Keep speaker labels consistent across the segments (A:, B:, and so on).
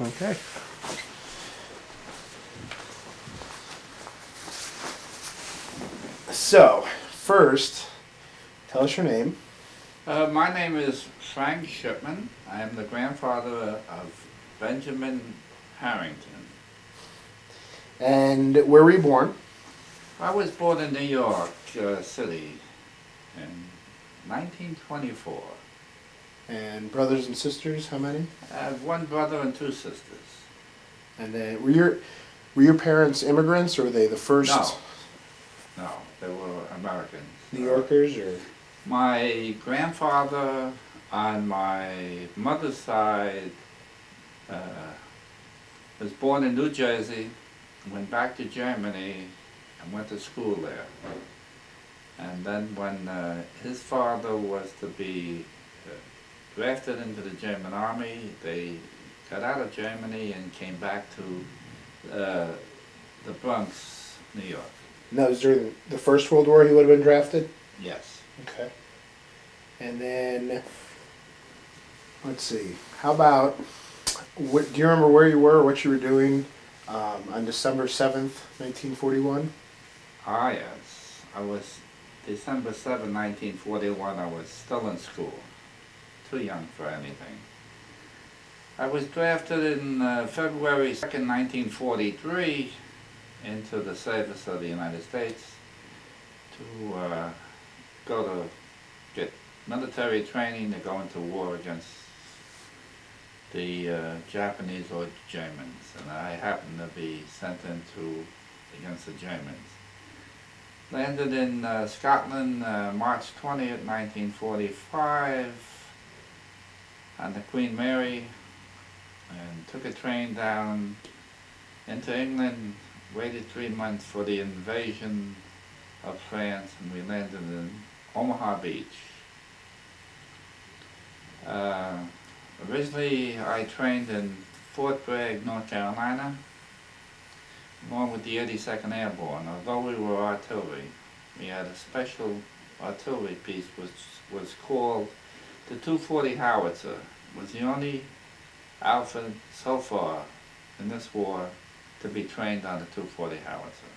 A: Okay. So, first, tell us your name.
B: My name is Frank Shipman. I am the grandfather of Benjamin Harrington.
A: And where were you born?
B: I was born in New York City in 1924.
A: And brothers and sisters, how many?
B: I have one brother and two sisters.
A: And then, were your parents immigrants, or were they the first
B: No, they were Americans.
A: New Yorkers, or?
B: My grandfather on my mother's side was born in New Jersey, went back to Germany, and went to school there. And then when his father was to be drafted into the German army, they got out of Germany and came back to the Bronx, New York.
A: No, it was during the First World War he would have been drafted?
B: Yes.
A: Okay. And then, let's see, how about, do you remember where you were, what you were doing on December 7th, 1941?
B: Ah, yes. I was December 7, 1941, I was still in school. Too young for anything. I was drafted in February 2nd, 1943 into the service of the United States to go to get military training to go into war against the Japanese or Germans. And I happened to be sent into against the Germans. Landed in Scotland March 20th, 1945 on the Queen Mary, and took a train down into England, waited 3 months for the invasion of France, and we landed in Omaha Beach. Originally I trained in Fort Bragg, North Carolina, along with the 82nd Airborne. Although we were artillery, we had a special artillery piece which was called the 240 Howitzer. It was the only outfit so far in this war to be trained on the 240 Howitzer.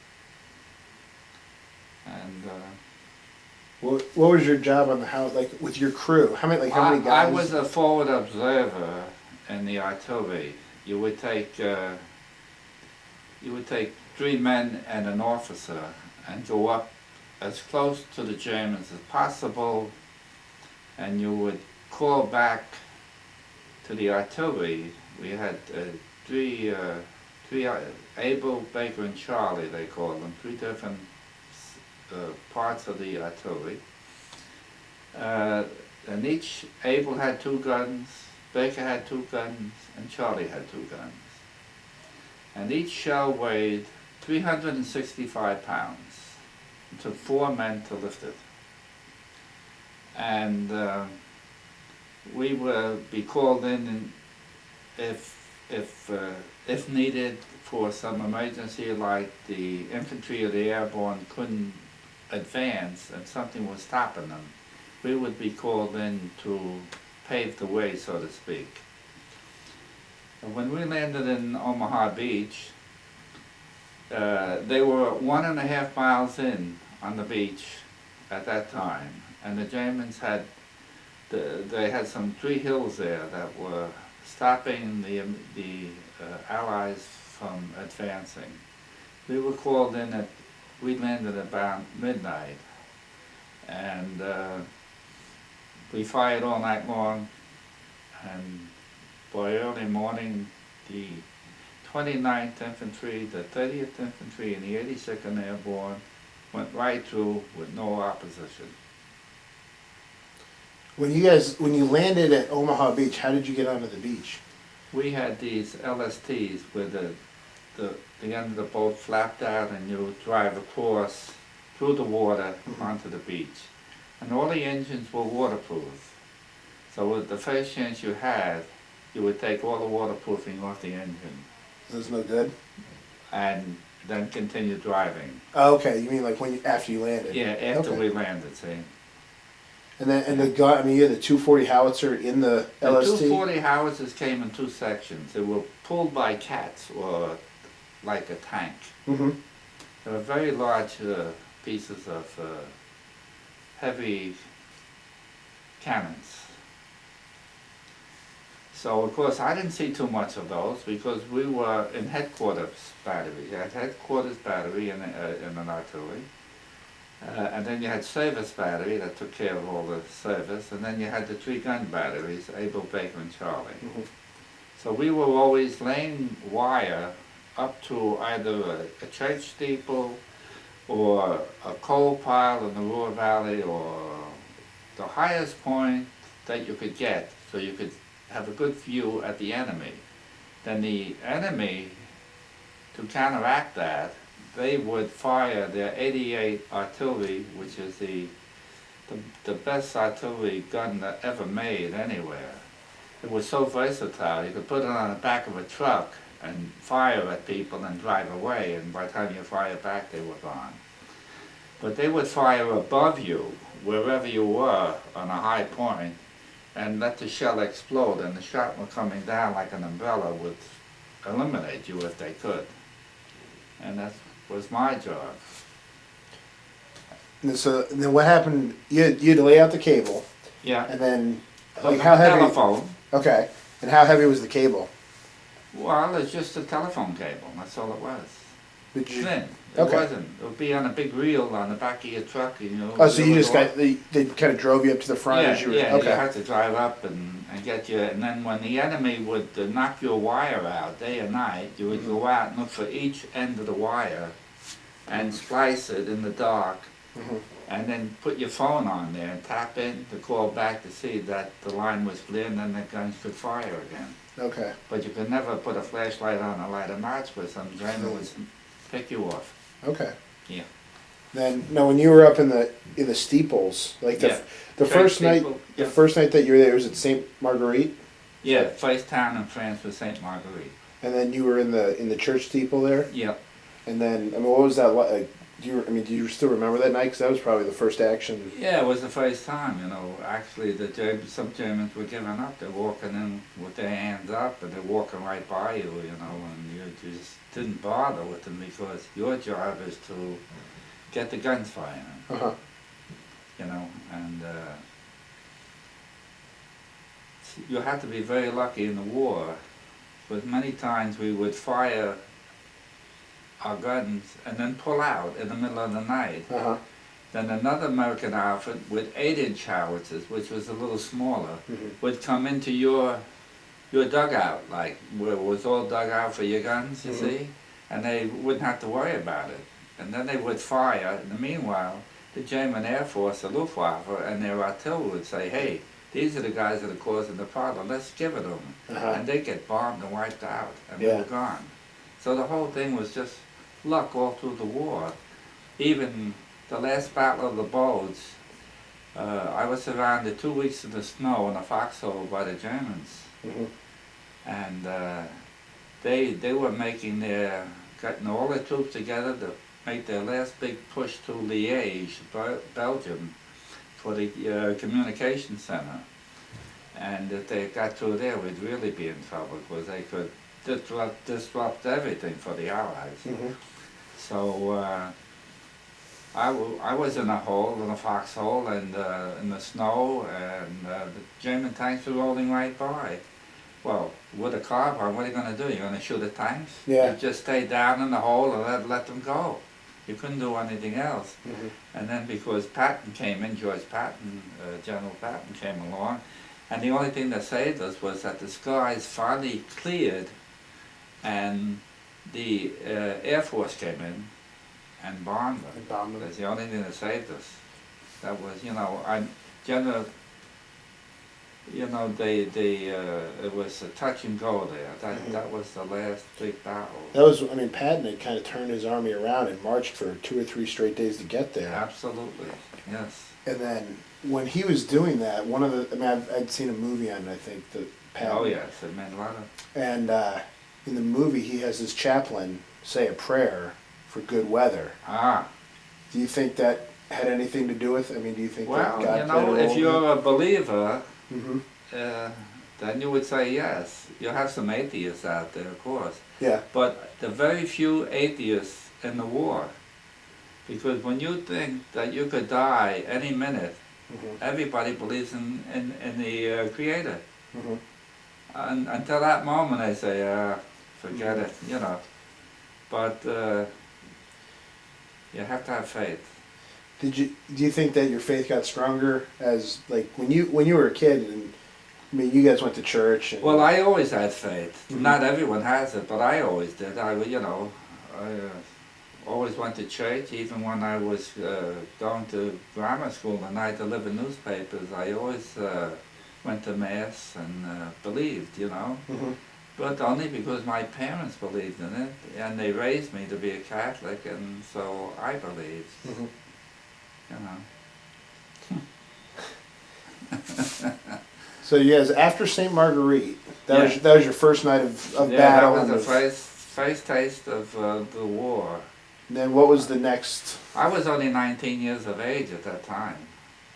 B: And
A: What was your job on the house, like with your crew? How many guys?
B: I was a forward observer in the artillery. You would take 3 men and an officer and go up as close to the Germans as possible, and you would call back to the artillery. We had three Abel, Baker, and Charlie, they called them, 3 different parts of the artillery. And each Abel had 2 guns, Baker had 2 guns, and Charlie had 2 guns. And each shell weighed 365 pounds. It took 4 men to lift it. And we would be called in if needed for some emergency, like the infantry or the airborne couldn't advance and something was stopping them. We would be called in to pave the way, so to speak. And when we landed in Omaha Beach, they were 1.5 miles in on the beach at that time, and the Germans had they had some 3 hills there that were stopping the Allies from advancing. We were called in we landed about midnight, and we fired all night long, and by early morning the 29th Infantry, the 30th Infantry, and the 82nd Airborne went right through with no opposition.
A: When you landed at Omaha Beach, how did you get onto the beach?
B: We had these LSTs where the end of the boat flapped out and you would drive across through the water onto the beach. And all the engines were waterproof. So with the first chance you had, you would take all the waterproofing off the engine.
A: It was no good?
B: And then continue driving.
A: Oh, okay, you mean like after you landed?
B: Yeah, after
A: Okay.
B: we landed, see.
A: And then and the gun. I mean, you had the 240 howitzer in the
B: The
A: LST.
B: 240 howitzers came in two sections. They were pulled by cats, or like a tank.
A: Mm-hmm.
B: They were very large pieces of heavy cannons. So of course I didn't see too much of those because we were in headquarters battery. You had headquarters battery in an artillery. And then you had service battery that took care of all the service, and then you had the three gun batteries, Abel, Baker, and Charlie.
A: Mm-hmm.
B: So we were always laying wire up to either a church steeple or a coal pile in the Ruhr Valley, or the highest point that you could get, so you could have a good view at the enemy. Then the enemy, to counteract that, they would fire their 88 artillery, which is the best artillery gun that ever made anywhere. It was so versatile. You could put it on the back of a truck and fire at people and drive away, and by the time you fire back, they were gone. But they would fire above you, wherever you were, on a high point, and let the shell explode, and the shrapnel coming down like an umbrella would eliminate you if they could. And that was my job.
A: And so then what happened? You'd lay out the cable,
B: Yeah.
A: and then like how heavy?
B: Telephone.
A: Okay. And how heavy was the cable?
B: Well, it's just a telephone cable. That's all it was.
A: Did you?
B: Thin. It
A: Okay.
B: wasn't. It would be on a big reel on the back of your truck, you know.
A: Oh, so you
B: it
A: just
B: was
A: got they kind of drove you up to the front
B: Yeah,
A: as you were.
B: yeah.
A: Okay.
B: You had to drive up and get you. And then when the enemy would knock your wire out day or night, you would go out and look for each end of the wire and splice it in the dark,
A: Mhm.
B: and then put your phone on there and tap in to call back to see that the line was clear, and then the guns could fire again.
A: Okay.
B: But you could never put a flashlight on or light a match with some jammer would pick you off.
A: Okay.
B: Yeah.
A: Then now, when you were up in the steeples, like the
B: Yeah.
A: the
B: Church
A: first night,
B: steeple,
A: the
B: yeah.
A: first night that you were there was at Saint Marguerite,
B: Yeah, first town in France was Saint Marguerite.
A: and then you were in the church steeple there,
B: Yeah.
A: and then I mean, what was that like? Do you still remember that night? Because that was probably the first action.
B: Yeah, it was the first time, you know. Actually, some Germans were giving up. They're walking in with their hands up, and they're walking right by you, you know, and you just didn't bother with them because your job is to get the guns firing,
A: Uh-huh.
B: you know, and you had to be very lucky in the war, because many times we would fire our guns and then pull out in the middle of the night.
A: Uh-huh.
B: Then another American outfit with 8-inch howitzers, which was a little smaller,
A: Mhm.
B: would come into your dugout, like where it was all dug out for your guns, you
A: Mhm.
B: see, and they wouldn't have to worry about it. And then they would fire. In the meanwhile, the German Air Force, the Luftwaffe, and their artillery would say, "Hey, these are the guys that are causing the problem. Let's give it to them."
A: Uh-huh.
B: And they'd get bombed and wiped out, and they
A: Yeah.
B: were gone. So the whole thing was just luck all through the war. Even the last Battle of the Bulge, I was surrounded 2 weeks in the snow in a foxhole by the Germans,
A: Mhm.
B: and they were getting all their troops together to make their last big push to Liège, Belgium, for the communication center. And if they got through there, we'd really be in trouble, because they could disrupt everything for the Allies.
A: Mhm.
B: So I was in a hole, in a foxhole, and in the snow, and the German tanks were rolling right by. Well, with a car bomb, what are you going to do? You're going to shoot at tanks?
A: Yeah.
B: You just stay down in the hole and let them go. You couldn't do anything else.
A: Mhm.
B: And then because Patton came in, George Patton, General Patton came along, and the only thing that saved us was that the skies finally cleared, and the Air Force came in and bombed them.
A: And bombed them.
B: That's the only thing that saved us. That was, you know, it was a touch and go there. That was the last big battle.
A: That was, I mean, Patton had kind of turned his army around and marched for 2 or 3 straight days to get there.
B: Absolutely, yes.
A: And then when he was doing that, I'd seen a movie on, I think, the Patton.
B: Oh yes, it meant a lot of.
A: And in the movie, he has his chaplain say a prayer for good weather.
B: Ah,
A: Do you think that had anything to do with? I mean, do you think
B: Well,
A: that God
B: you
A: played a
B: know,
A: role
B: if
A: in
B: you're a believer,
A: it? Mm-hmm.
B: then you would say yes. You have some atheists out there, of course,
A: Yeah.
B: but the very few atheists in the war. Because when you think that you could die any minute,
A: Mm-hmm.
B: everybody believes in the Creator.
A: Mm-hmm.
B: And until that moment, I say, forget
A: Mhm.
B: it, you know. But you have to have faith.
A: Do you think that your faith got stronger as like when you were a kid and I mean you guys went to church and
B: Well, I always had faith.
A: Mhm.
B: Not everyone has it, but I always did. I always went to church, even when I was going to grammar school and I had to deliver newspapers. I always went to mass and believed, you know.
A: Mhm.
B: But only because my parents believed in it, and they raised me to be a Catholic, and so I believed,
A: Mhm.
B: you know.
A: So you guys after St. Marguerite,
B: Yeah.
A: that was your first night of
B: Yeah,
A: battle.
B: that was
A: and
B: the
A: of-
B: first taste of the war.
A: And then what was the next?
B: I was only 19 years of age at that time,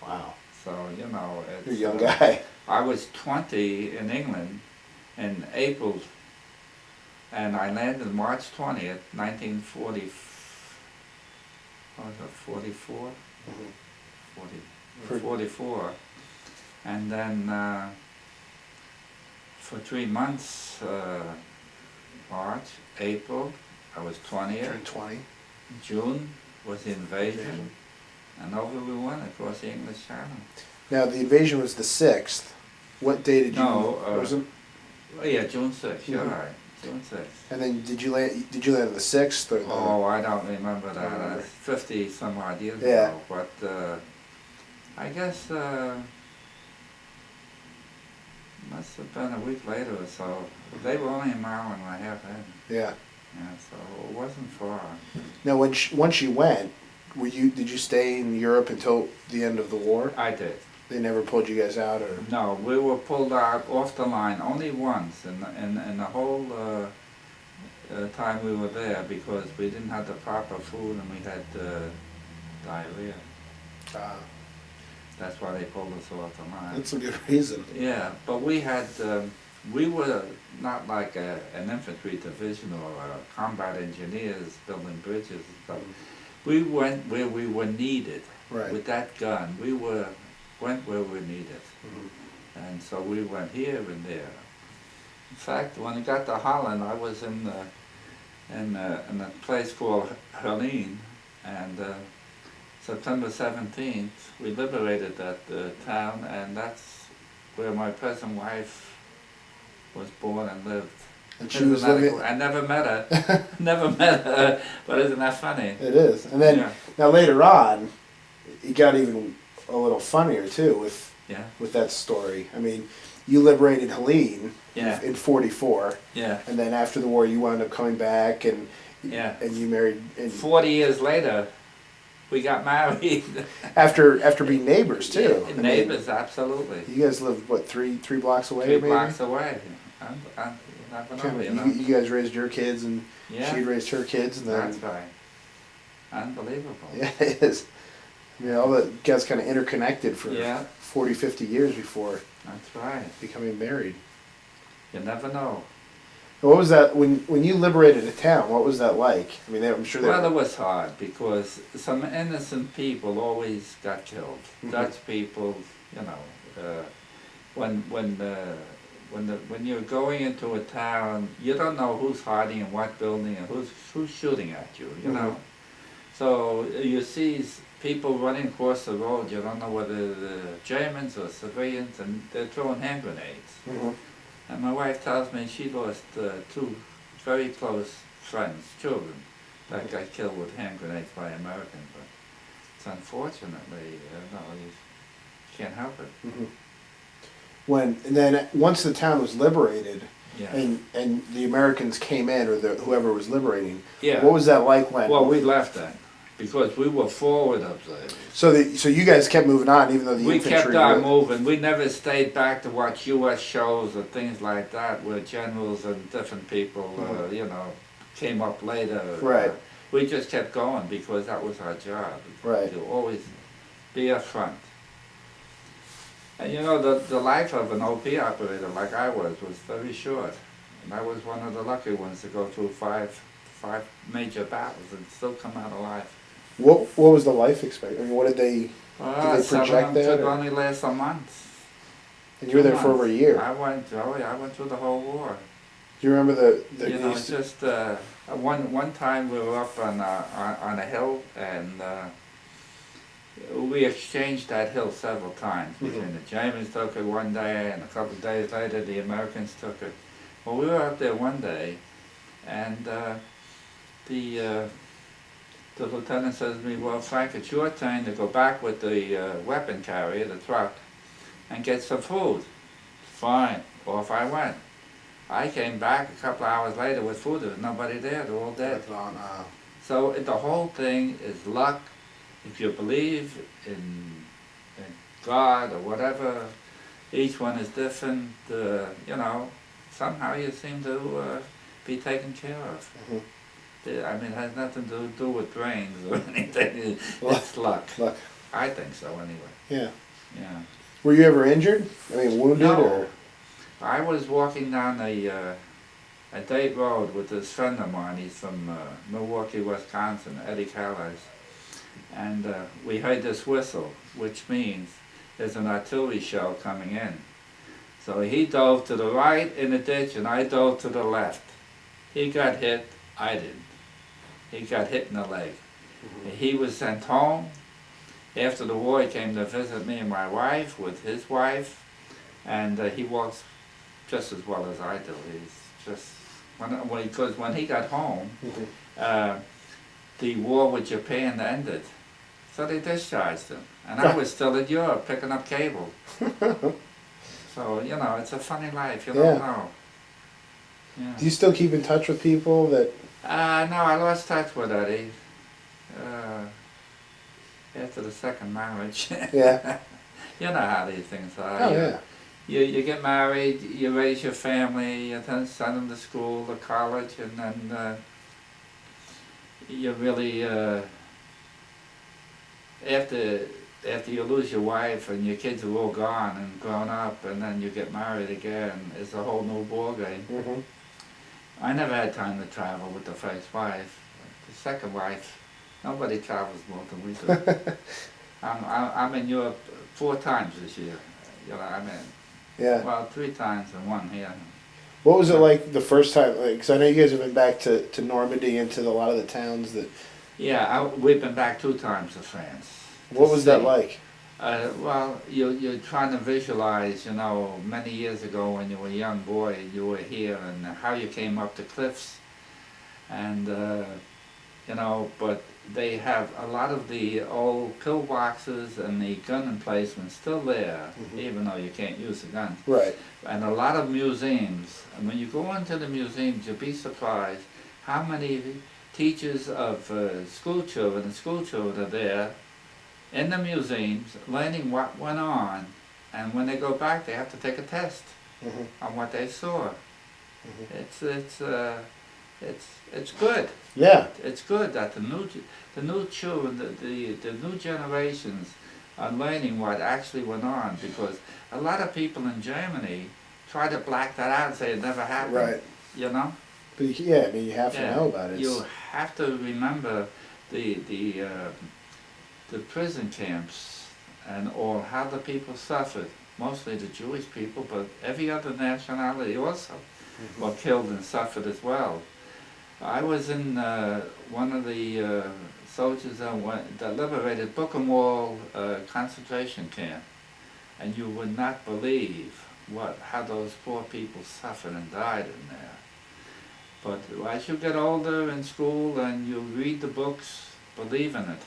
A: Wow,
B: so you know,
A: you're a
B: it's,
A: young guy.
B: I was 20 in England in April, and I landed March 20th, 1940. What was it, 44?
A: Mhm.
B: 40,
A: For-
B: 44. And then for 3 months, March, April, I was 20th.
A: Turned 20.
B: June was the invasion,
A: Invasion.
B: and over we went across the English Channel.
A: Now the invasion was the 6th. What day did you?
B: No,
A: was it?
B: Oh yeah, June 6th, you're
A: Mhm.
B: right, June 6th.
A: And then did you land on the 6th or the?
B: Oh, I don't remember that,
A: remember.
B: 50 some odd years
A: Yeah.
B: ago, but I guess must have been a week later or so. They were only a mile and a half in,
A: Yeah.
B: yeah, so it wasn't far.
A: Now once you went, did you stay in Europe until the end of the war?
B: I did.
A: They never pulled you guys out, or?
B: No, we were pulled out off the line only once in the whole time we were there, because we didn't have the proper food and we had diarrhea. That's why they pulled us off the line.
A: That's a good reason.
B: Yeah, but we had, we were not like an infantry division or combat engineers building bridges and stuff. We went where we were needed.
A: Right.
B: With that gun, went where we were needed.
A: Mhm.
B: And so we went here and there. In fact, when we got to Holland, I was in a place called Harrington, and September 17th, we liberated that town, and that's where my present wife was born and lived.
A: And she was living.
B: I never met her, never met her, but isn't that funny?
A: It is. And then
B: Yeah.
A: now later on, it got even a little funnier too
B: Yeah,
A: with that story. I mean, you liberated Helene
B: Yeah.
A: in '44,
B: yeah,
A: and then after the war, you wound up coming back and
B: yeah.
A: you married. And
B: 40 years later, we got married.
A: after being neighbors too.
B: Yeah,
A: I mean,
B: neighbors, absolutely.
A: you guys lived what three blocks away,
B: 3
A: maybe.
B: blocks away. I never know, you know.
A: You guys raised your kids, and
B: Yeah,
A: she raised her kids, and then
B: that's right. Unbelievable.
A: yeah, it is. I mean, all the guys kind of interconnected for
B: Yeah.
A: 40, 50 years before
B: That's right.
A: becoming married.
B: You never know.
A: What was that when you liberated a town? What was that like? I mean, I'm sure they.
B: Well, it was hard because some innocent people always got killed.
A: Mhm.
B: Dutch people, you know, when you're going into a town, you don't know who's hiding in what building and who's shooting at you. You know,
A: Mhm.
B: so you see people running across the road. You don't know whether they're Germans or civilians, and they're throwing hand grenades.
A: Mhm.
B: And my wife tells me she lost 2 very close friends, children, that got killed with hand grenades by Americans. But it's unfortunately, you can't help it.
A: Mhm. And then once the town was liberated,
B: Yeah.
A: and the Americans came in, or whoever was liberating,
B: Yeah.
A: what was that like when?
B: Well, we left then because we were forward observers.
A: So you guys kept moving on, even though the
B: We
A: infantry.
B: kept on moving. We never stayed back to watch U.S. shows or things like that, where generals and different people,
A: Mhm.
B: you know, came up later.
A: Right.
B: we just kept going because that was our job.
A: Right.
B: To always be up front. And you know, the life of an OP operator like I was very short. And I was one of the lucky ones to go through five major battles and still come out alive.
A: What was the life expectancy? I mean, what did they project
B: Some of them
A: that?
B: could
A: Or?
B: only last a month.
A: And you were there for over a year.
B: I went through the whole war.
A: Do you remember the
B: You know, it's just one time we were up on a hill, and we exchanged that hill several times. Between the Germans took it one day, and a couple of days later the Americans took it. Well, we were up there one day, and the lieutenant says to me, "Well, Frank, it's your turn to go back with the weapon carrier, the truck, and get some food." Fine. Off I went. I came back a couple of hours later with food. There was nobody there. They're all dead. So the whole thing is luck. If you believe in God or whatever, each one is different. You know, somehow you seem to be taken care of. I mean, it has nothing to do with brains or anything. It's luck.
A: Luck.
B: I think so, anyway.
A: Yeah.
B: Yeah.
A: Were you ever injured? I mean, wounded
B: No.
A: or?
B: I was walking down a date road with this friend of mine. He's from Milwaukee, Wisconsin, Eddie Callis. And we heard this whistle, which means there's an artillery shell coming in. So he dove to the right in the ditch, and I dove to the left. He got hit, I didn't. He got hit in the leg. He was sent home. After the war, he came to visit me and my wife with his wife, and he walks just as well as I do. He's just, because when he got home, the war with Japan ended, so they discharged him. And I was still in Europe picking up cable. So, you know, it's a funny life, you don't know. Yeah.
A: Do you still keep in touch with people that?
B: No, I lost touch with Eddie after the second marriage.
A: Yeah.
B: You know how these things are.
A: Oh, yeah.
B: You get married, you raise your family, you then send them to school, to college, and then you really, after you lose your wife and your kids are all gone and grown up, and then you get married again, it's a whole new ball game. I never had time to travel with the first wife. The second wife, nobody travels more than we do. I'm in Europe 4 times this year. You know, I mean,
A: Yeah.
B: well, 3 times and 1 here.
A: What was it like the first time? Like, 'cause I know you guys have been back to Normandy and to a lot of the towns that.
B: Yeah, we've been back 2 times to France.
A: What was that like?
B: Well, you're trying to visualize, you know, many years ago when you were a young boy, you were here, and how you came up the cliffs, and you know, but they have a lot of the old pillboxes and the gun emplacements still there, even though you can't use the gun.
A: Right.
B: And a lot of museums, and when you go into the museums, you'll be surprised how many teachers of school children are there in the museums learning what went on, and when they go back they have to take a test on what they saw. It's good.
A: Yeah.
B: It's good that the new children, the new generations are learning what actually went on, because a lot of people in Germany try to black that out and say it never happened.
A: Right.
B: You know?
A: But yeah, I mean, you have to know about it.
B: You have to remember the prison camps and all, how the people suffered. Mostly the Jewish people, but every other nationality also were killed and suffered as well. I was in one of the soldiers that liberated Buchenwald concentration camp, and you would not believe how those poor people suffered and died in there. But as you get older in school and you read the books, believe in it.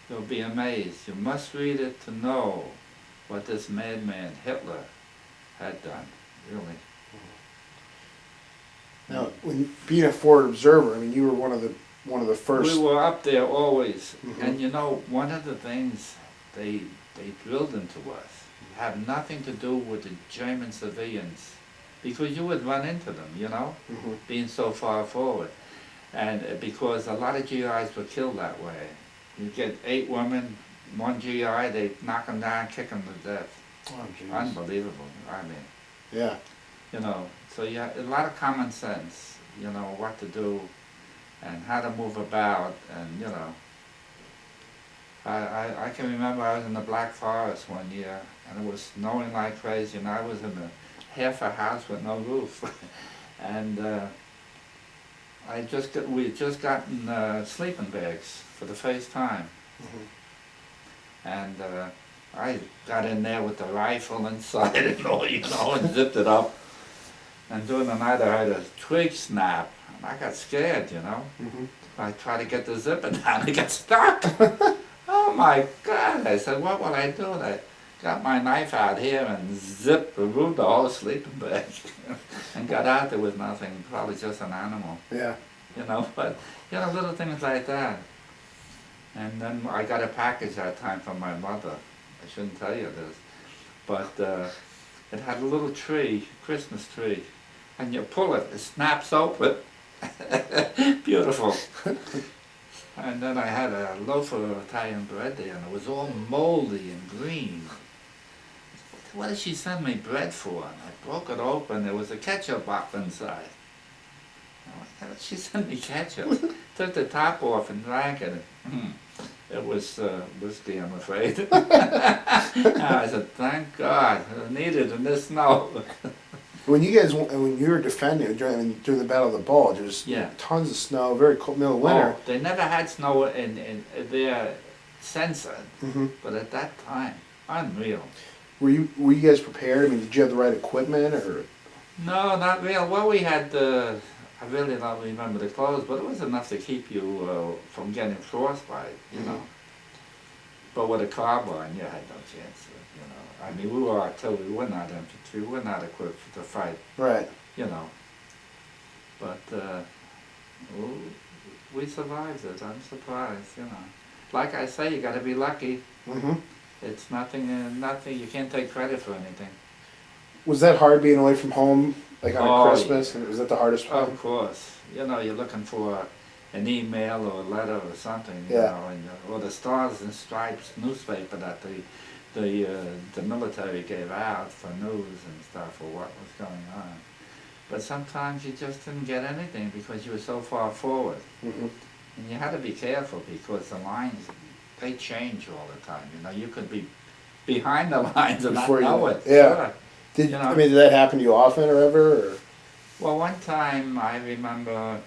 B: You'll be amazed. You must read it to know what this madman Hitler had done, really.
A: Now, when being a forward observer, I mean, you were one of the first.
B: We were up there always, and you know, one of the things they drilled into us had nothing to do with the German civilians, because you would run into them, you know, being so far forward. And because a lot of GIs were killed that way. You get 8 women, 1 GI, they knock them down, kick them to death.
A: Oh, jeez.
B: Unbelievable, I mean.
A: Yeah.
B: You know, so you have a lot of common sense, you know, what to do and how to move about, and you know. I can remember I was in the Black Forest one year and it was snowing like crazy and I was in half a house with no roof. And we had just gotten sleeping bags for the first time.
A: Mm-hmm.
B: And I got in there with the rifle inside and all, you know, and zipped it up. And during the night I had a twig snap, and I got scared, you know.
A: Mm-hmm.
B: I tried to get the zipper down, it got stuck. Oh my God, I said, what will I do? And I got my knife out here and zipped, removed the whole sleeping bag and got out. There was nothing, probably just an animal.
A: Yeah.
B: You know, but, you know, little things like that. And then I got a package that time from my mother. I shouldn't tell you this, but it had a little tree, Christmas tree, and you pull it, it snaps open. Beautiful. And then I had a loaf of Italian bread there, and it was all moldy and green. What did she send me bread for? And I broke it open, there was a ketchup box inside. How did she send me ketchup? Took the top off and drank it. It was whiskey, I'm afraid. I said, thank God, I needed in this snow.
A: When you were defending during the Battle of the Bulge, there was
B: Yeah.
A: tons of snow, very cold middle of winter.
B: Oh, they never had snow in their sense,
A: Mm-hmm.
B: but at that time, unreal.
A: Were you guys prepared? I mean, did you have the right equipment, or?
B: No, not real. Well, we had, I really don't remember the clothes, but it was enough to keep you from getting frostbite, you know. But with a carbine, you had no chance, you know. I mean, we were artillery, we were not infantry, we were not equipped to fight,
A: Right.
B: you know. But we survived it, I'm surprised, you know. Like I say, you gotta be lucky.
A: Mm-hmm.
B: It's nothing, you can't take credit for anything.
A: Was that hard being away from home, like on
B: Oh,
A: Christmas? Was that the hardest part?
B: Of course. You know, you're looking for an email or a letter or something, you
A: Yeah.
B: know, and, or the Stars and Stripes newspaper that the military gave out for news and stuff or what was going on. But sometimes you just didn't get anything because you were so far forward.
A: Mm-hmm.
B: And you had to be careful because the lines, they change all the time. You know, you could be behind the lines and not
A: Before you
B: know
A: know
B: it.
A: it. Yeah.
B: Sure.
A: Did
B: You know.
A: I mean, did that happen to you often or ever? Or?
B: Well, one time I remember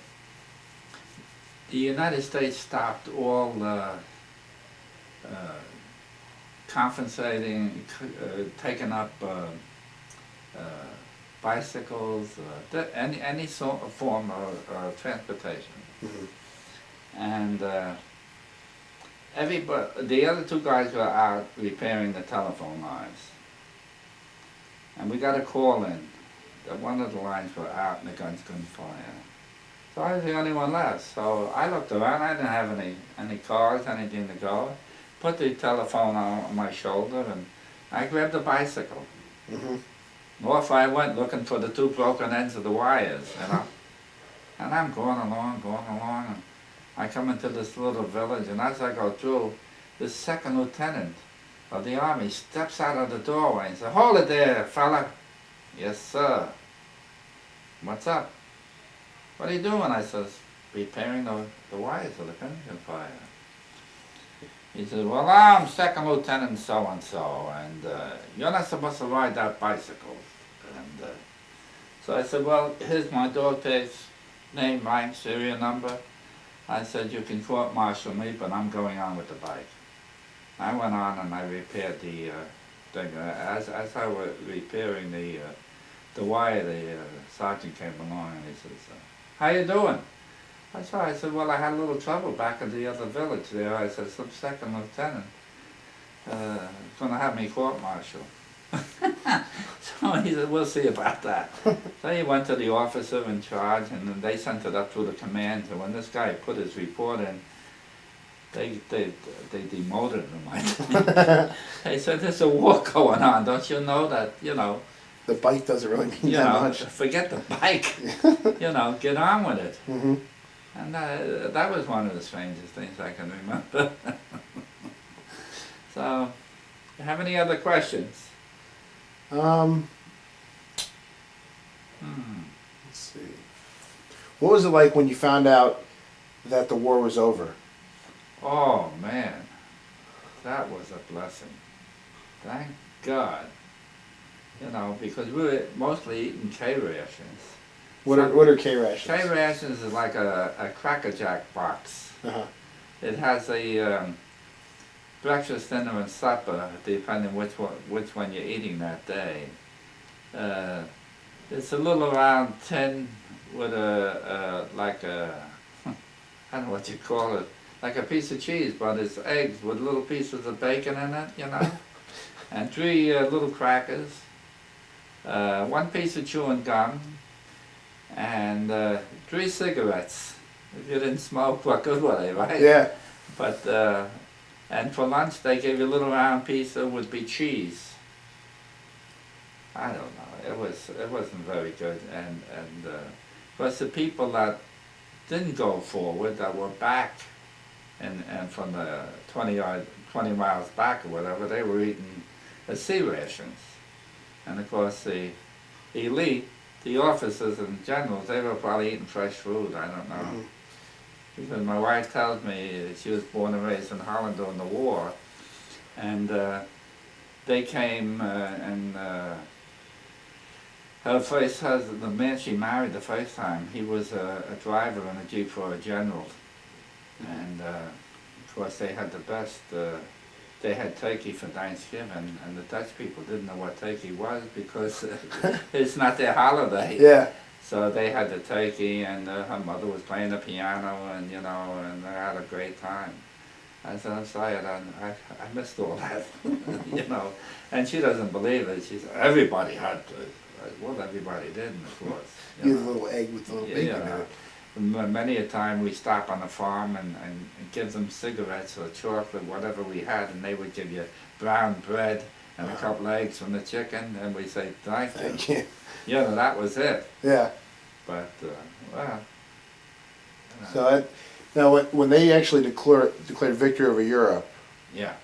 B: the United States stopped all compensating, taking up bicycles, any sort of form of transportation.
A: Mm-hmm.
B: And the other 2 guys were out repairing the telephone lines. And we got a call in that one of the lines were out and the guns couldn't fire. So I was the only one left. So I looked around, I didn't have any cars, anything to go. Put the telephone on my shoulder and I grabbed a bicycle.
A: Mm-hmm.
B: Off I went looking for the 2 broken ends of the wires, you know. And I'm going along, and I come into this little village, and as I go through, this second lieutenant of the Army steps out of the doorway and says, "Hold it there, fella." "Yes, sir." "What's up?" "What are you doing?" I says, "Repairing the wires of the pension fire." He says, "Well, I'm Second Lieutenant so-and-so, and you're not supposed to ride that bicycle." And so I said, "Well, here's my dog tags, name, rank, serial number." I said, "You can court-martial me, but I'm going on with the bike." I went on and I repaired the thing. As I was repairing the wire, the sergeant came along and he says, "How you doing?" I said, "Well, I had a little trouble back in the other village there." I said, "Some second lieutenant going to have me court-martial." So he said, "We'll see about that." So he went to the officer in charge, and then they sent it up to the command. And when this guy put his report in, they demoted him. I think. They said, "There's a war going on. Don't you know that? You know,
A: The bike doesn't really mean
B: you
A: that
B: know,
A: much.
B: forget the bike. You know, get on with it."
A: Mm-hmm.
B: And that was one of the strangest things I can remember. So, you have any other questions?
A: Let's see. What was it like when you found out that the war was over?
B: Oh man, that was a blessing. Thank God. You know, because we were mostly eating K rations.
A: What are K rations?
B: K rations is like a Cracker Jack box.
A: Uh-huh.
B: It has a breakfast, dinner, and supper, depending which one you're eating that day. It's a little round tin with like a I don't know what you call it, like a piece of cheese, but it's eggs with little pieces of bacon in it, you know, and 3 little crackers, 1 piece of chewing gum, and 3 cigarettes. If you didn't smoke, what good were they, right?
A: Yeah.
B: But and for lunch they gave you a little round piece that would be cheese. I don't know. It wasn't very good, and but the people that didn't go forward, that were back, and from the 20 miles back or whatever, they were eating C rations, and of course the elite, the officers and generals, they were probably eating fresh food. I don't know.
A: Mm-hmm.
B: Because my wife tells me she was born and raised in Holland during the war, and they came and her first husband, the man she married the first time, he was a driver in a Jeep for a general, and of course they had the best. They had turkey for Thanksgiving, and the Dutch people didn't know what turkey was because it's not their holiday.
A: Yeah. So
B: they had the turkey, and her mother was playing the piano, and you know, and they had a great time. I said, I'm sorry, I missed all that, you know. And she doesn't believe it. She said, everybody had to. Well, everybody didn't, of course.
A: You know, a little egg with a little bacon in it.
B: Many a time we stop on the farm and give them cigarettes or chocolate, whatever we had, and they would give you brown bread and a couple eggs from the chicken, and we say, thank you. You know, that was it.
A: Yeah.
B: But, well.
A: So now, when they actually declared victory over Europe,
B: yeah.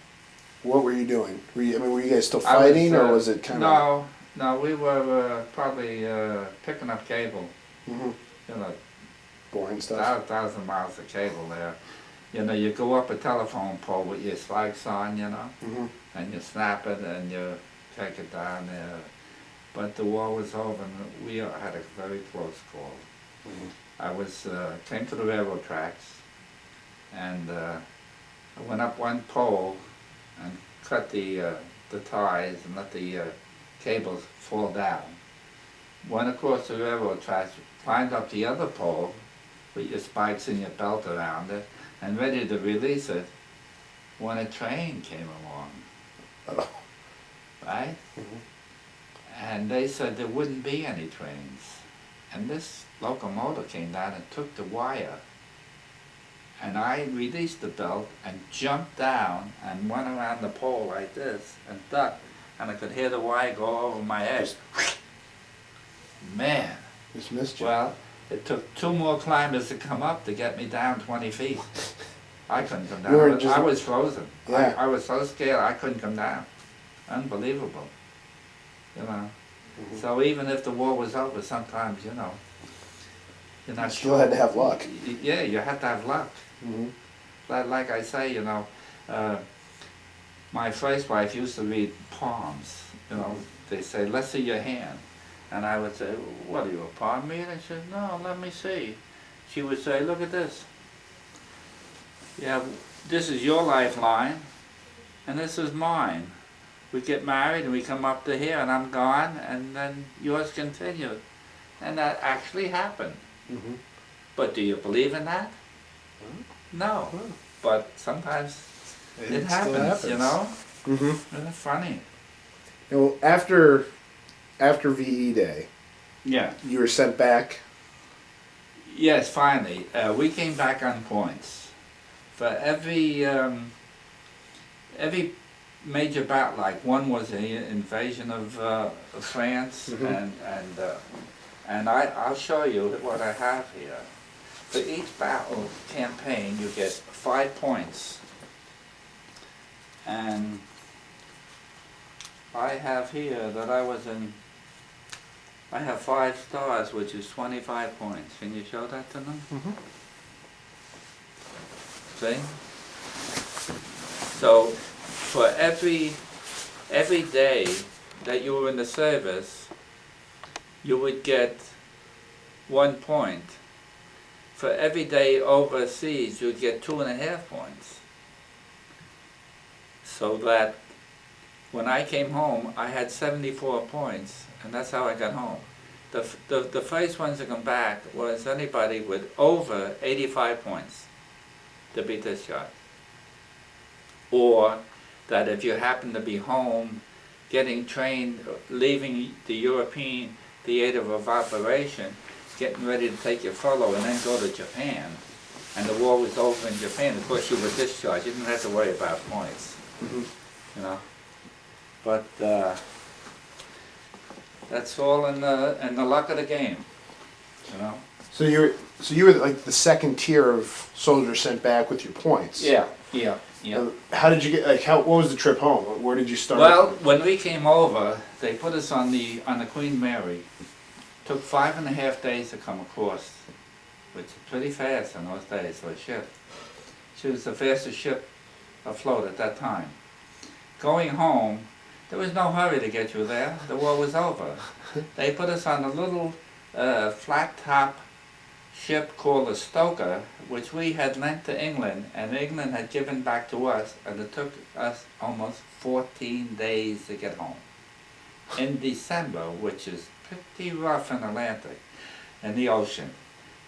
A: What were you doing? Were you guys still fighting, or was it kind of?
B: No, we were probably picking up cable.
A: Mm-hmm.
B: You know,
A: boring stuff.
B: 1,000 miles of cable there. You know, you go up a telephone pole with your spikes on, you know,
A: mm-hmm.
B: and you snap it and you take it down there. But the war was over, and we had a very close call.
A: Mm-hmm.
B: I came to the railroad tracks, and I went up one pole and cut the ties and let the cables fall down. Went across the railroad tracks, climbed up the other pole with your spikes and your belt around it, and ready to release it when a train came along.
A: Oh.
B: Right?
A: Mm-hmm.
B: And they said there wouldn't be any trains. And this locomotive came down and took the wire. And I released the belt and jumped down and went around the pole like this and ducked. And I could hear the wire go over my head. Man.
A: Just missed you.
B: Well, it took 2 more climbers to come up to get me down 20 feet. I couldn't come down. I was frozen.
A: Yeah.
B: I was so scared I couldn't come down. Unbelievable. You know.
A: Mm-hmm.
B: So even if the war was over, sometimes, you know, you're not
A: still had to have luck.
B: Yeah, you had to have luck.
A: Mm-hmm.
B: Like I say, you know, my first wife used to read palms. You know, they say, let's see your hand. And I would say, what are you, a palm reader? She said, no, let me see. She would say, look at this. Yeah, this is your lifeline, and this is mine. We get married and we come up to here and I'm gone, and then yours continued. And that actually happened.
A: Mm-hmm.
B: But do you believe in that? No. But sometimes it happens, you know?
A: Mm-hmm.
B: Isn't it funny?
A: You know, after VE Day,
B: Yeah.
A: you were sent back.
B: Yes, finally. We came back on points. For every major battle, like one was the invasion of France,
A: Mm-hmm.
B: and I'll show you what I have here. for each battle campaign, you get 5 points. And I have here that I have 5 stars, which is 25 points. Can you show that to them?
A: Mm-hmm.
B: See? So, for every day that you were in the service, you would get 1 point. For every day overseas, you'd get 2.5 points. So that when I came home, I had 74 points, and that's how I got home. The first ones to come back was anybody with over 85 points to be discharged. Or that if you happen to be home, getting trained, leaving the European theater of operation, getting ready to take your furlough and then go to Japan, and the war was over in Japan, of course you were discharged. You didn't have to worry about points, you know. But that's all in the luck of the game, you know.
A: So you were like the second tier of soldiers sent back with your points.
B: Yeah.
A: How did you get? Like, what was the trip home? Where did you start?
B: Well, when we came over, they put us on the Queen Mary. Took 5.5 days to come across, which is pretty fast in those days for a ship. She was the fastest ship afloat at that time. Going home, there was no hurry to get you there. The war was over. They put us on a little flat-top ship called the Stoker, which we had lent to England, and England had given back to us, and it took us almost 14 days to get home. In December, which is pretty rough in the Atlantic, in the ocean.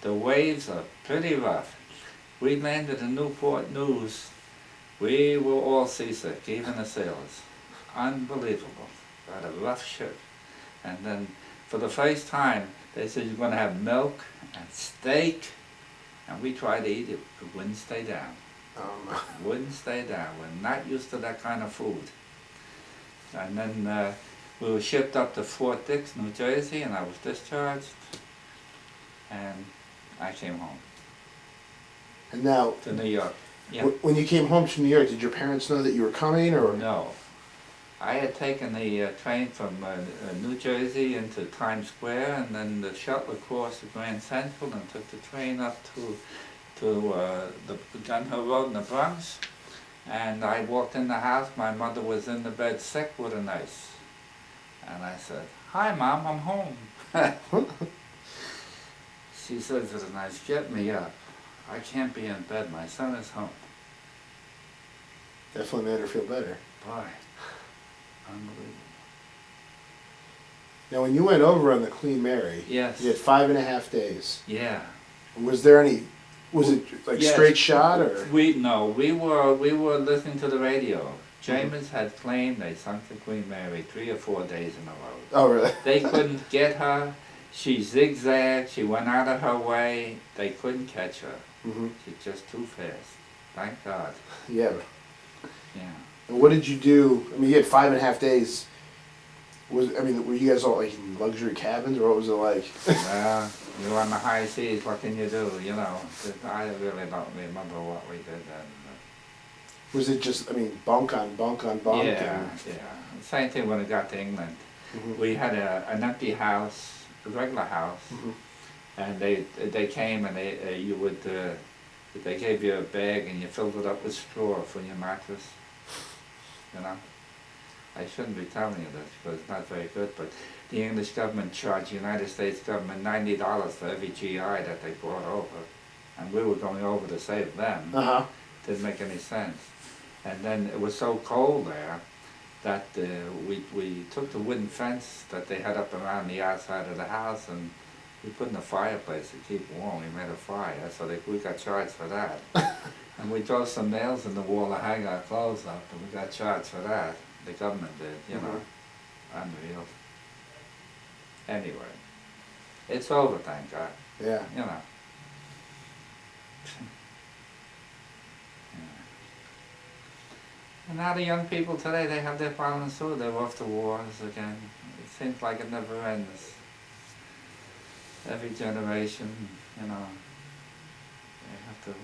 B: The waves are pretty rough. We landed in Newport News. We were all seasick, even the sailors. Unbelievable. We had a rough ship. And then, for the first time, they said you're going to have milk and steak, and we tried to eat it. It wouldn't stay down. Wouldn't stay down. We're not used to that kind of food. And then we were shipped up to Fort Dix, New Jersey, and I was discharged, and I came home.
A: And now,
B: to New York. Yeah.
A: When you came home to New York, did your parents know that you were coming, or?
B: No. I had taken the train from New Jersey into Times Square, and then the shuttle across the Grand Central, and took the train up to the Gun Hill Road in the Bronx. And I walked in the house. My mother was in the bed sick with a nurse. And I said, "Hi, Mom, I'm home." She says to the nurse, "Get me up. I can't be in bed. My son is home."
A: Definitely made her feel better.
B: Boy, unbelievable.
A: Now, when you went over on the Queen Mary,
B: yes,
A: you had 5.5 days.
B: Yeah.
A: Was there any? Was it like
B: yes.
A: Straight shot or?
B: We were listening to the radio. Germans had claimed they sunk the Queen Mary 3 or 4 days in a row.
A: Oh, really?
B: They couldn't get her. She zigzagged. She went out of her way. They couldn't catch her. She's just too fast. Thank God.
A: Yeah.
B: Yeah.
A: And what did you do? I mean, you had 5.5 days. Were you guys all like in luxury cabins, or what was it like?
B: You're on the high seas. What can you do? You know, I really don't remember what we did then.
A: Was it just, bunk on bunk on bunk?
B: Yeah. Same thing when it got to England. We had an empty house, a regular house, and they came and they gave you a bag and you filled it up with straw for your mattress. You know, I shouldn't be telling you this because it's not very good, but the English government charged the United States government $90 for every GI that they brought over, and we were going over to save them. Didn't make any sense. And then it was so cold there that we took the wooden fence that they had up around the outside of the house, and we put in a fireplace to keep warm. We made a fire, so we got charged for that. And we drove some nails in the wall to hang our clothes up, and we got charged for that. The government did, you know. Unreal. Anyway, it's over, thank God.
A: Yeah.
B: You know. And now the young people today, they have their problems too. They're off to wars again. It seems like it never ends. Every generation, you know. They have to.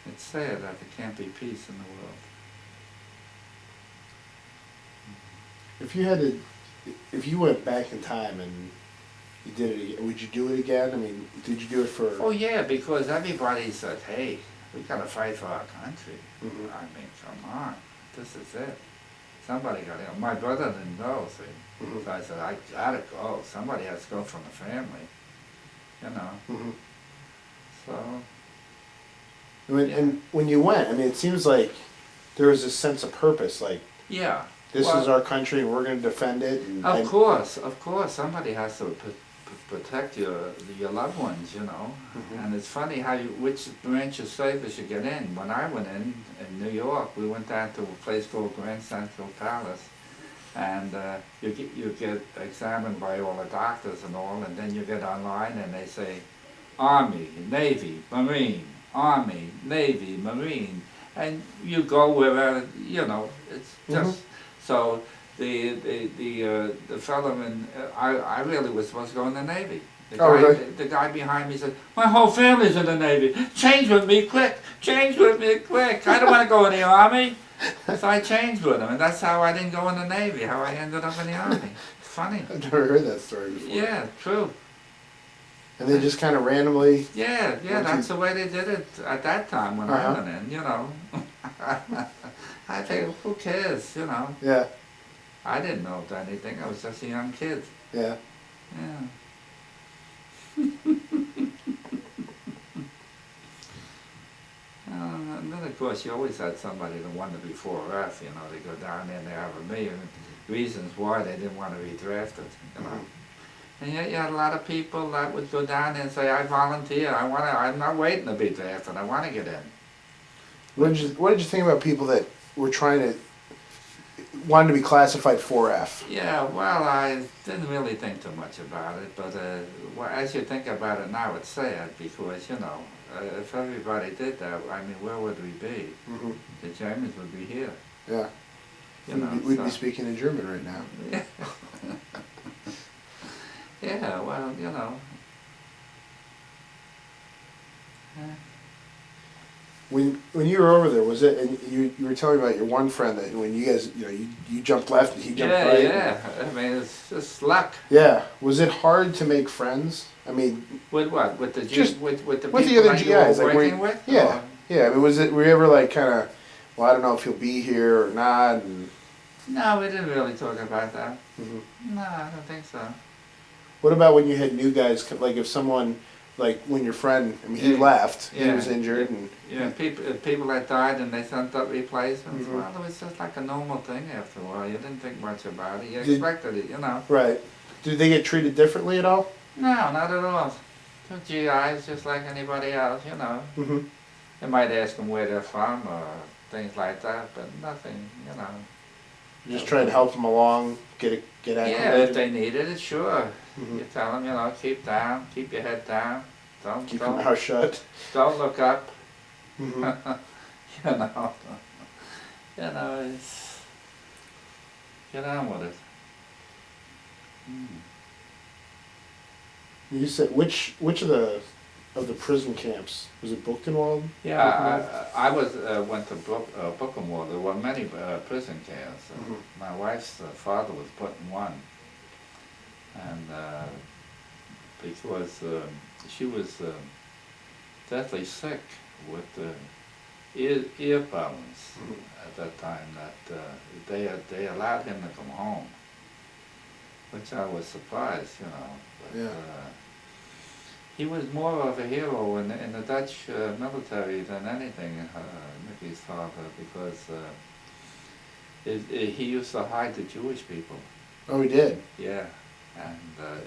B: It's sad that there can't be peace in the world.
A: If you had to, if you went back in time and you did it again, would you do it again? I mean, did you do it for?
B: Oh yeah, because everybody said, "Hey, we gotta fight for our country."
A: Mhm.
B: I mean, come on, this is it. Somebody got to. My brother didn't go, see.
A: Mhm.
B: So I said, I gotta go. Somebody has to go from the family, you know.
A: Mhm.
B: So
A: And when you went, I mean, it seems like there was this sense of purpose, like
B: yeah.
A: this
B: Well,
A: is our country and we're going to defend it.
B: Of course, somebody has to protect your loved ones, you know.
A: Mhm.
B: And it's funny how which branch of service you get in. When I went in New York, we went down to a place called Grand Central Palace, and you get examined by all the doctors and all, and then you get online and they say, Army, Navy, Marine, Army, Navy, Marine, and you go wherever, you know. It's just so. The fellow in I really was supposed to go in the Navy. The guy behind me said, "My whole family's in the Navy. Change with me quick. Change with me quick. I don't want to go in the Army." So I changed with him, and that's how I didn't go in the Navy. How I ended up in the Army. It's funny.
A: I've never heard that story before.
B: Yeah, true.
A: And they just kind of randomly.
B: Yeah, that's the way they did it at that time when I went in. You know, I think who cares? You know.
A: Yeah.
B: I didn't know anything. I was just a young kid.
A: Yeah.
B: Yeah. And then of course you always had somebody that wanted before us, you know, they go down there and they have a million reasons why they didn't want to be drafted, you know. And yet you had a lot of people that would go down there and say, I volunteer, I'm not waiting to be drafted, I want to get in.
A: What did you think about people that were wanted to be classified 4F?
B: Yeah, well, I didn't really think too much about it, but well, as you think about it now, it's sad because, you know, if everybody did that, I mean, where would we be?
A: Mm-hmm.
B: The Germans would be here.
A: Yeah.
B: You know,
A: we'd be speaking in German right now.
B: Yeah. Yeah, well, you know.
A: When you were over there, was it? And you were telling me about your one friend that when you guys, you know, you jumped left and he jumped right.
B: Yeah. I mean, it's just luck.
A: Yeah. Was it hard to make friends? I mean,
B: with what? With the
A: just
B: with the
A: with
B: people
A: the other
B: that you were
A: GIs, like
B: working with?
A: Yeah,
B: Or?
A: yeah. I mean, were you ever like kind of, well, I don't know if he'll be here or not? And
B: No, we didn't really talk about that.
A: mm-hmm.
B: No, I don't think so.
A: What about when you had new guys? Like if someone, like when your friend, I mean, he left, he was injured, and
B: people that died and they sent up replacements.
A: Mm-hmm.
B: Well, it was just like a normal thing after a while. You didn't think much about it. You expected it, you know.
A: Right. Did they get treated differently at all?
B: No, not at all. Two GIs just like anybody else, you know.
A: Mm-hmm.
B: They might ask them where they're from or things like that, but nothing, you know.
A: You just try to help them along, get acclimated.
B: Yeah, if they needed it, sure.
A: Mm-hmm.
B: You tell them, you know, keep down, keep your head down.
A: Keep your mouth shut.
B: Don't look up.
A: Mm-hmm.
B: You know, it's, get on with it.
A: You said which of the prison camps was it? Buchenwald?
B: Yeah, I was went to Buchenwald. There were many prison camps.
A: Mm-hmm.
B: My wife's father was put in one, and because she was deathly sick with ear problems at that time, that they allowed him to come home, which I was surprised, you know. But,
A: Yeah.
B: he was more of a hero in the Dutch military than anything, Mickey's father, because he used to hide the Jewish people.
A: Oh, he did.
B: Yeah, and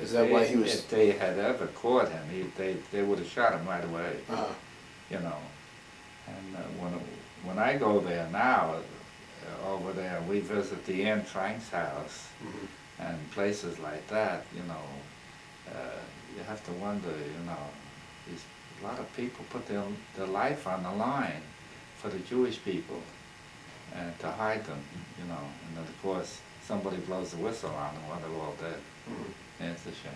A: is that why he was?
B: If they had ever caught him, they would have shot him right away.
A: Uh-huh.
B: You know, and when I go there now, over there, we visit the Anne Frank's house and places like that. You know. You have to wonder, you know, a lot of people put their life on the line for the Jewish people and to hide them, you know, and then of course somebody blows the whistle on them while they're all dead. Yeah, it's a shame.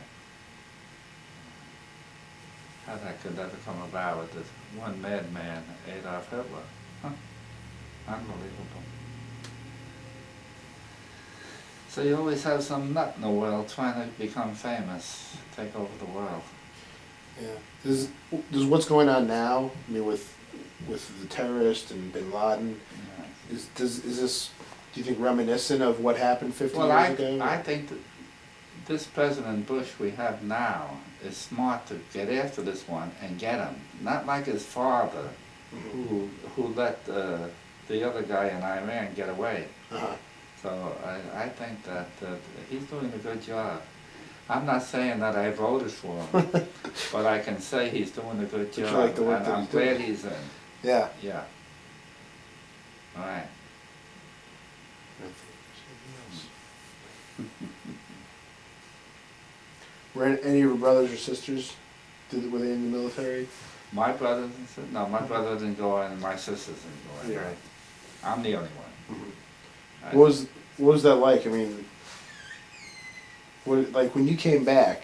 B: how that could ever come about with this one madman, Adolf Hitler. Huh. Unbelievable. So you always have some nut in the world trying to become famous, take over the world.
A: Yeah. Does what's going on now, I mean, with the terrorist and Bin Laden,
B: Yeah.
A: is this, do you think, reminiscent of what happened 50
B: Well,
A: years ago?
B: I think that this President Bush we have now is smart to get after this one and get him. Not like his father,
A: Mhm.
B: who let the other guy in Iran get away.
A: Uh-huh.
B: So I think that he's doing a good job. I'm not saying that I voted for him, but I can say he's doing a good
A: But you
B: job,
A: like the work
B: and
A: that
B: I'm
A: he's
B: glad
A: doing.
B: he's in.
A: Yeah.
B: Yeah. All right.
A: Were any of your brothers or sisters, were they in the military?
B: My brother and sister, no, my brother didn't go in, my sisters didn't go in.
A: Yeah.
B: I'm the only one.
A: Mhm. What was that like? I mean, like when you came back,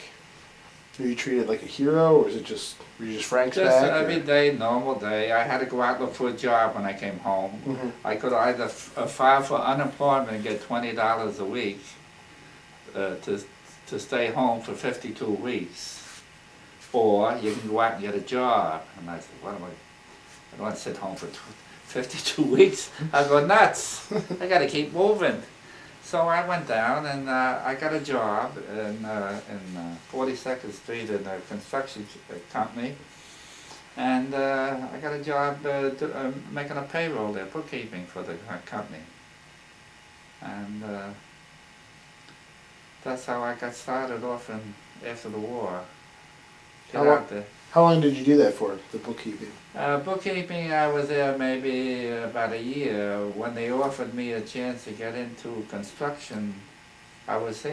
A: were you treated like a hero, or were you just Frank's
B: Just
A: back?
B: every day, normal day. I had to go out and look for a job when I came home.
A: Mhm.
B: I could either file for unemployment and get $20 a week to stay home for 52 weeks, or you can go out and get a job. And I said, what am I don't want to sit home for 52 weeks. I go nuts. I got to keep moving. So I went down and I got a job in 42nd Street in a construction company. And I got a job making a payroll there, bookkeeping for the company. And that's how I got started off after the war. Get out there.
A: How long did you do that for, the bookkeeping?
B: Bookkeeping, I was there maybe about a year. When they offered me a chance to get into construction, I was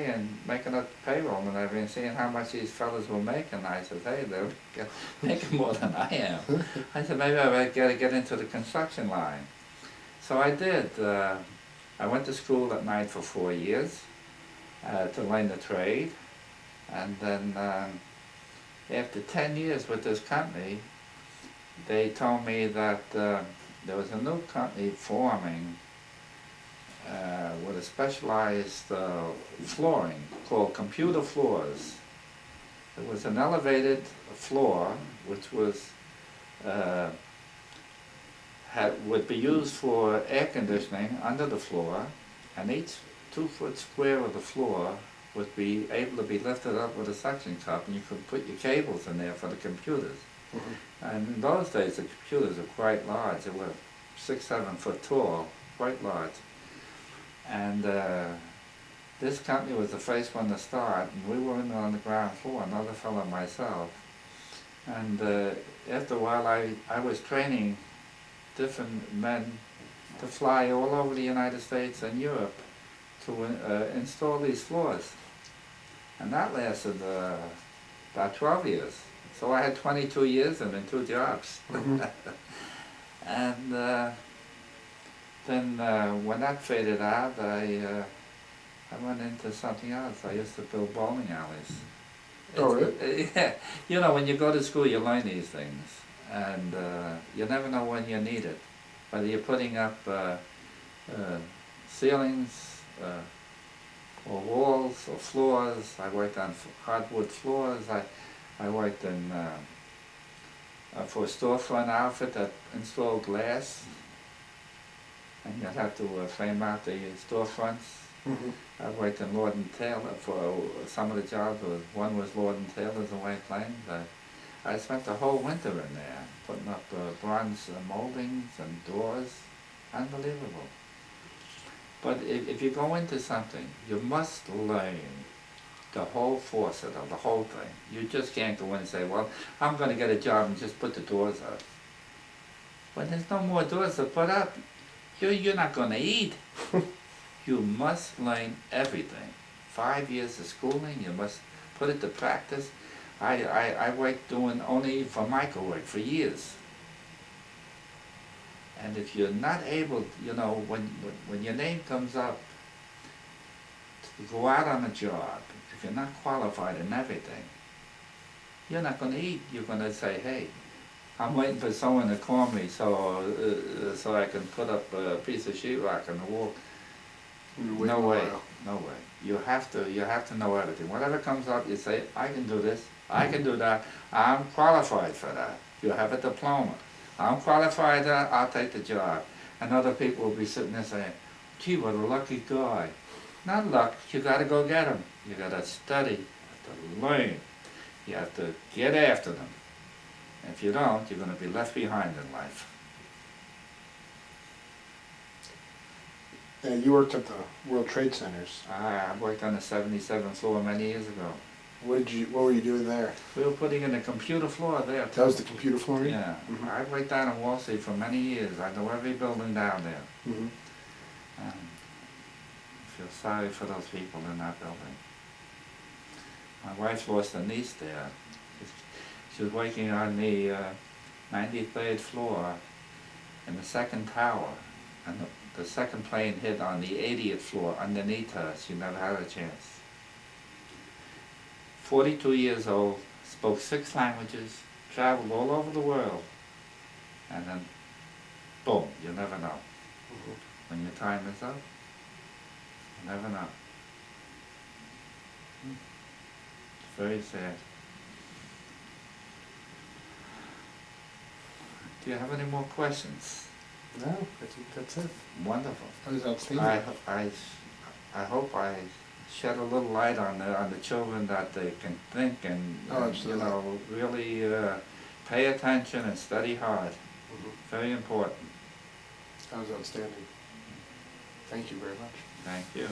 B: making a payroll and everything, seeing how much these fellas were making. I said, hey, they're making more than I am. I said, maybe I better get into the construction line. So I did. I went to school at night for 4 years to learn the trade. And then after 10 years with this company, they told me that there was a new company forming with a specialized flooring called computer floors. It was an elevated floor which was would be used for air conditioning under the floor, and each 2-foot square of the floor would be able to be lifted up with a suction cup, and you could put your cables in there for the computers.
A: Mm-hmm.
B: And in those days, the computers were quite large. They were 6-7 foot tall, quite large. And this company was the first one to start, and we were in on the ground floor, another fellow and myself. And after a while, I was training different men to fly all over the United States and Europe to install these floors. And that lasted about 12 years. So I had 22 years and then 2 jobs.
A: Mm-hmm.
B: And then when that faded out, I went into something else. I used to build bowling alleys.
A: Oh, really?
B: Yeah. You know, when you go to school, you learn these things. And you never know when you need it. Whether you're putting up ceilings, or walls, or floors. I worked on hardwood floors. I worked in for a storefront outfit that installed glass, and you'd have to frame out the storefronts.
A: Mm-hmm.
B: I worked in Lord and Taylor for some of the jobs. One was Lord and Taylor's in White Plains. I spent the whole winter in there putting up bronze moldings and doors. Unbelievable. But if you go into something, you must learn the whole facet of the whole thing. You just can't go in and say, well, I'm going to get a job and just put the doors up. When there's no more doors to put up, you're not going to eat. You must learn everything. 5 years of schooling, you must put it to practice. I worked doing only Formica work for years. And if you're not able, you know, when your name comes up to go out on a job, if you're not qualified in everything, you're not gonna eat. You're gonna say, hey, I'm waiting for someone to call me so I can put up a piece of sheetrock on the wall.
A: You wait
B: No
A: a
B: way,
A: while.
B: no way. You have to know everything. Whatever comes up, you say, I can do this, I can do that, I'm qualified for that. You have a diploma. I'm qualified, I'll take the job. And other people will be sitting there saying, gee, what a lucky guy. Not luck, you gotta go get them. You gotta study, you have to learn, you have to get after them. If you don't, you're gonna be left behind in life.
A: Yeah, you worked at the World Trade Centers.
B: I worked on the 77th floor many years ago.
A: What were you doing there?
B: We were putting in a computer floor there.
A: That was the computer flooring?
B: Yeah,
A: Mhm.
B: I worked down in Wall Street for many years. I know every building down there.
A: Mhm.
B: And I feel sorry for those people in that building. My wife lost a niece there. She was working on the 93rd floor in the second tower, and the second plane hit on the 80th floor underneath her. She never had a chance. 42 years old, spoke 6 languages, traveled all over the world, and then boom, you never know.
A: Mhm.
B: When your time is up, you never know. It's very sad. Do you have any more questions?
A: No, I think that's it.
B: Wonderful.
A: That was outstanding.
B: I hope I shed a little light on the children that they can think and
A: Oh, absolutely.
B: you know, really pay attention and study hard.
A: Mhm.
B: Very important.
A: That was outstanding. Thank you very much.
B: Thank you.